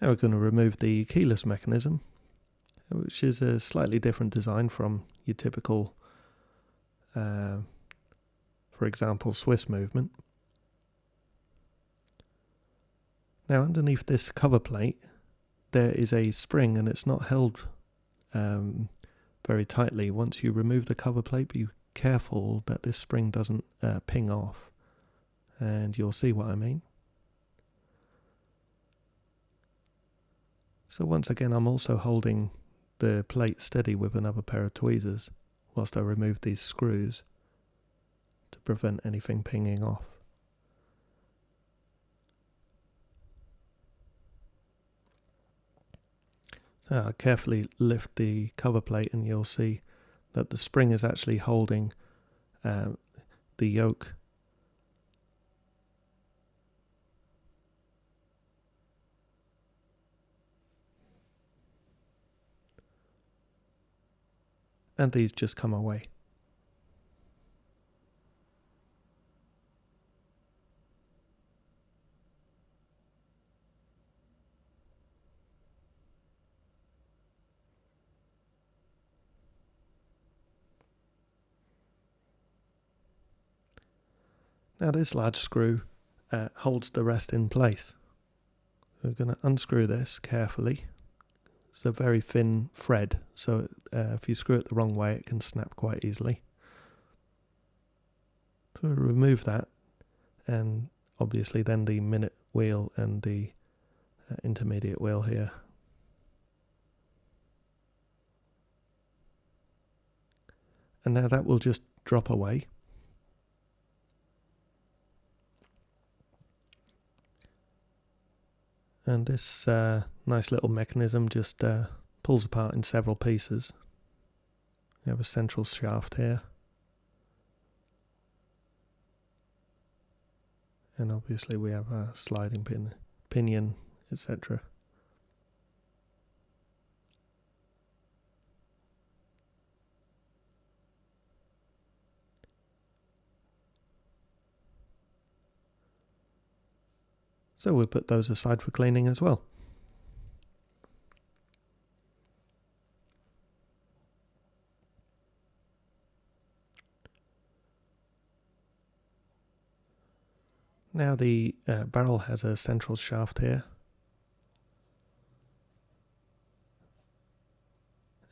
Now we're going to remove the keyless mechanism, which is a slightly different design from your typical, for example, Swiss movement. Now underneath this cover plate there is a spring, and it's not held very tightly. Once you remove the cover plate, be careful that this spring doesn't ping off, and you'll see what I mean. So once again, I'm also holding the plate steady with another pair of tweezers whilst I remove these screws to prevent anything pinging off. So I carefully lift the cover plate, and you'll see that the spring is actually holding the yoke. And these just come away. Now this large screw holds the rest in place. We're going to unscrew this carefully. It's a very thin thread, so if you screw it the wrong way it can snap quite easily. So we remove that, and obviously then the minute wheel and the intermediate wheel here. And now that will just drop away. And this nice little mechanism just pulls apart in several pieces. We have a central shaft here. And obviously we have a sliding pinion, etc. So we'll put those aside for cleaning as well. Now the barrel has a central shaft here.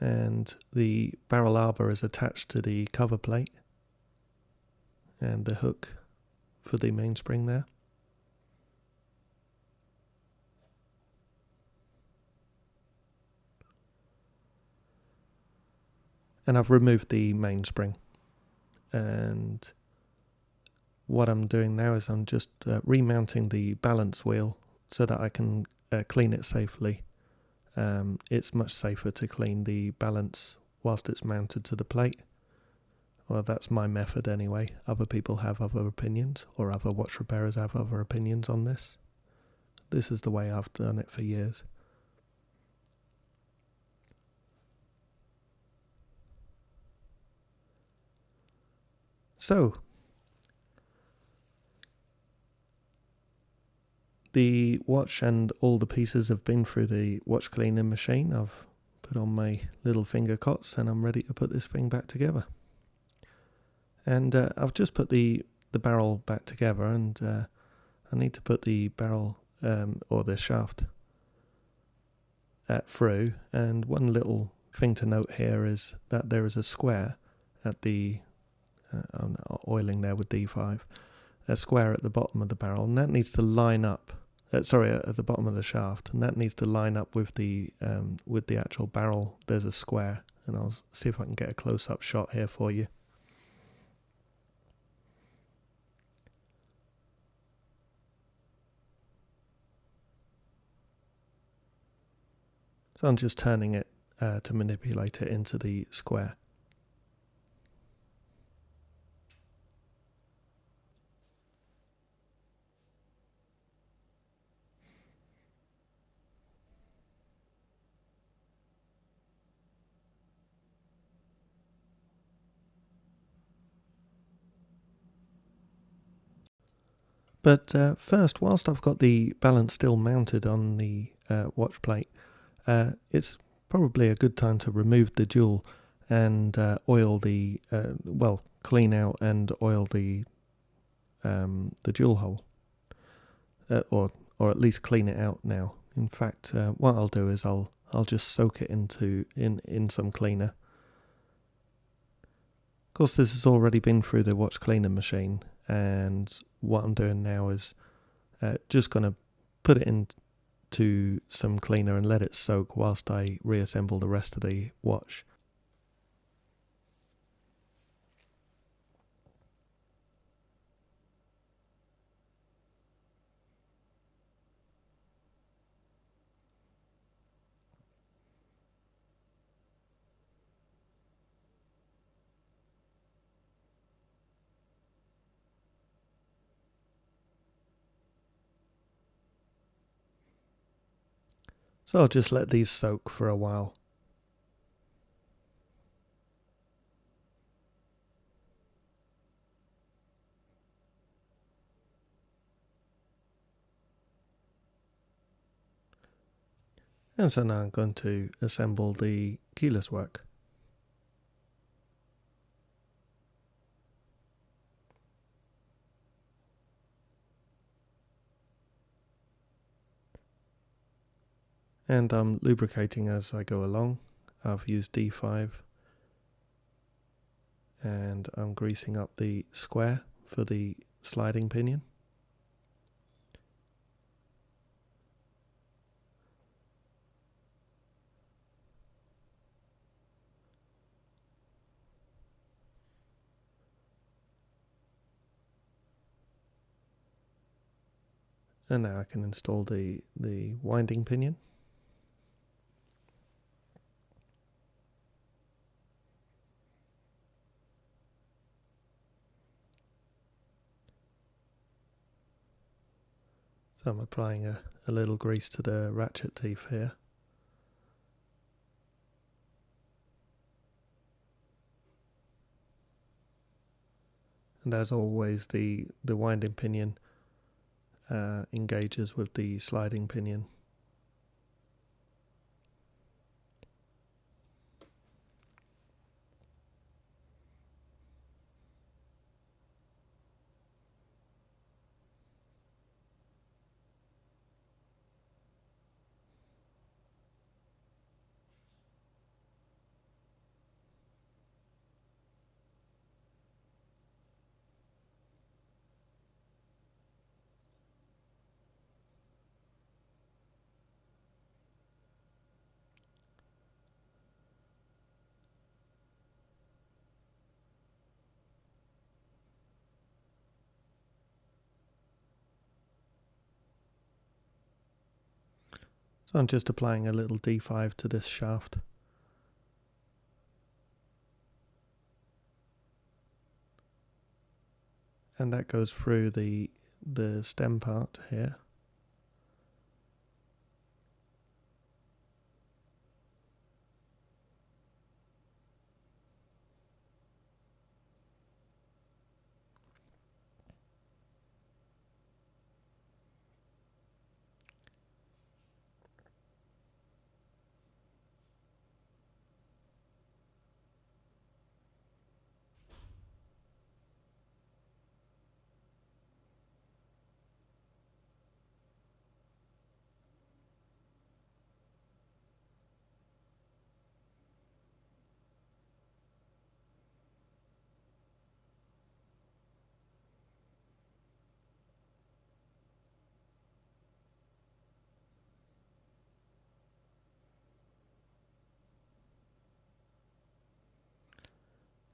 And the barrel arbor is attached to the cover plate and the hook for the mainspring there. And I've removed the mainspring, and what I'm doing now is I'm just remounting the balance wheel so that I can clean it safely. It's much safer to clean the balance whilst it's mounted to the plate. Well, that's my method anyway. Other people have other opinions, or other watch repairers have other opinions on this. This is the way I've done it for years. So, the watch and all the pieces have been through the watch cleaning machine. I've put on my little finger cots and I'm ready to put this thing back together. And I've just put the barrel back together, and I need to put the barrel or the shaft through. And one little thing to note here is that there is a square at the I'm oiling there with D5, a square at the bottom of the barrel, and that needs to line up. At the bottom of the shaft, and that needs to line up with the actual barrel. There's a square, and I'll see if I can get a close-up shot here for you. So I'm just turning it to manipulate it into the square. But first, whilst I've got the balance still mounted on the watch plate, it's probably a good time to remove the jewel and oil the clean out and oil the jewel hole, or at least clean it out now. In fact, what I'll do is I'll just soak it in some cleaner. Of course, this has already been through the watch cleaner machine, and what I'm doing now is just going to put it into some cleaner and let it soak whilst I reassemble the rest of the watch. So I'll just let these soak for a while. And so now I'm going to assemble the keyless work. And I'm lubricating as I go along. I've used D5 and I'm greasing up the square for the sliding pinion. And now I can install the winding pinion. So I'm applying a little grease to the ratchet teeth here. And as always, the winding pinion engages with the sliding pinion. So I'm just applying a little D5 to this shaft. And that goes through the stem part here.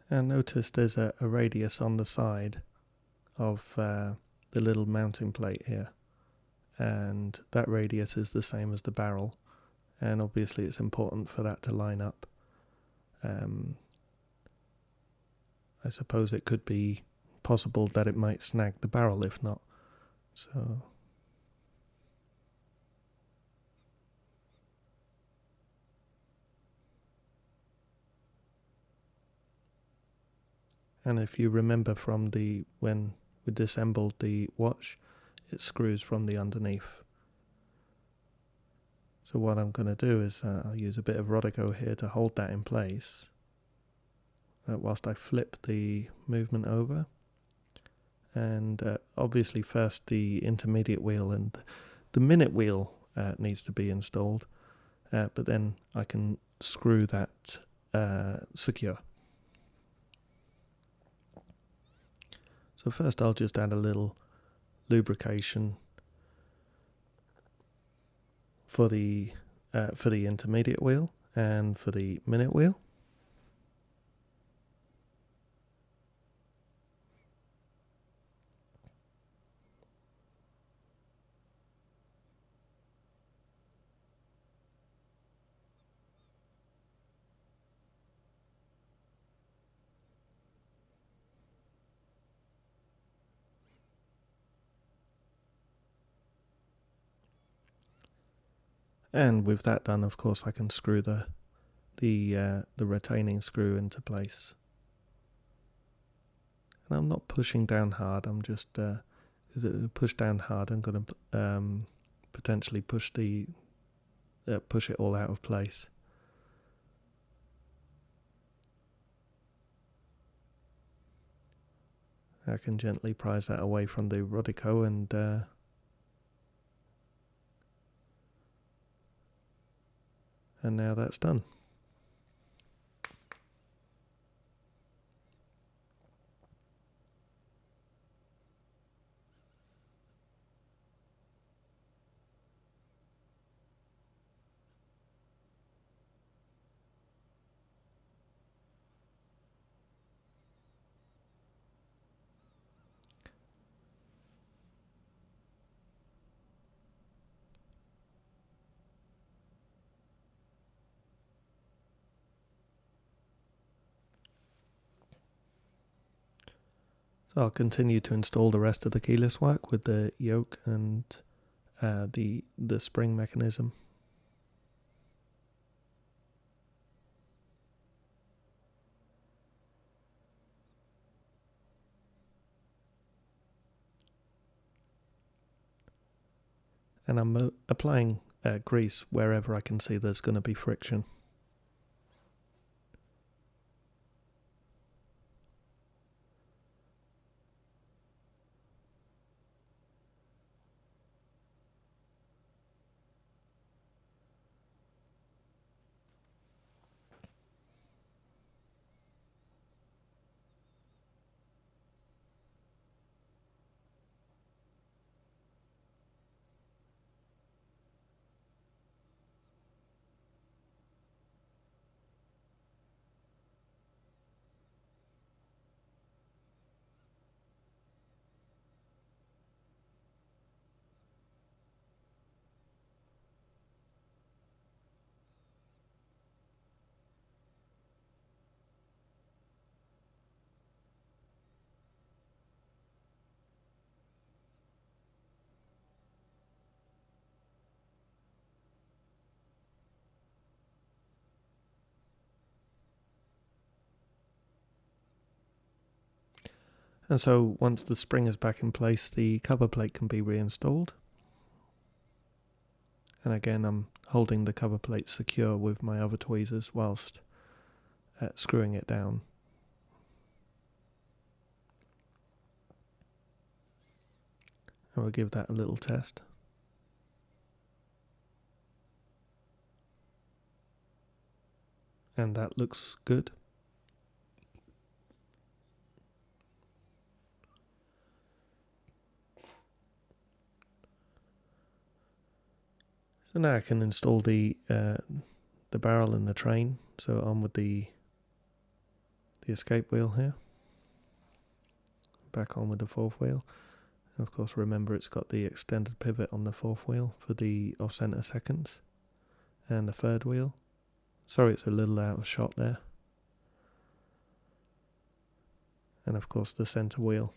And notice there's a radius on the side of the little mounting plate here, and that radius is the same as the barrel, and obviously it's important for that to line up. I suppose it could be possible that it might snag the barrel if not. So and if you remember from when we disassembled the watch, it screws from the underneath. So what I'm going to do is I'll use a bit of Rodico here to hold that in place whilst I flip the movement over. And obviously first the intermediate wheel and the minute wheel needs to be installed, but then I can screw that secure. So first I'll just add a little lubrication for the intermediate wheel and for the minute wheel. And with that done, of course, I can screw the retaining screw into place. And I'm not pushing down hard. I'm just because it push down hard, I'm going to potentially push it all out of place. I can gently prise that away from the Rodico and now that's done. So I'll continue to install the rest of the keyless work with the yoke and the spring mechanism. And I'm applying grease wherever I can see there's going to be friction. And so once the spring is back in place, the cover plate can be reinstalled. And again, I'm holding the cover plate secure with my other tweezers whilst screwing it down. And we'll give that a little test. And that looks good. So now I can install the barrel and the train. So on with the escape wheel here. Back on with the fourth wheel. And of course, remember it's got the extended pivot on the fourth wheel for the off-center seconds. And the third wheel. Sorry, it's a little out of shot there. And of course, the center wheel.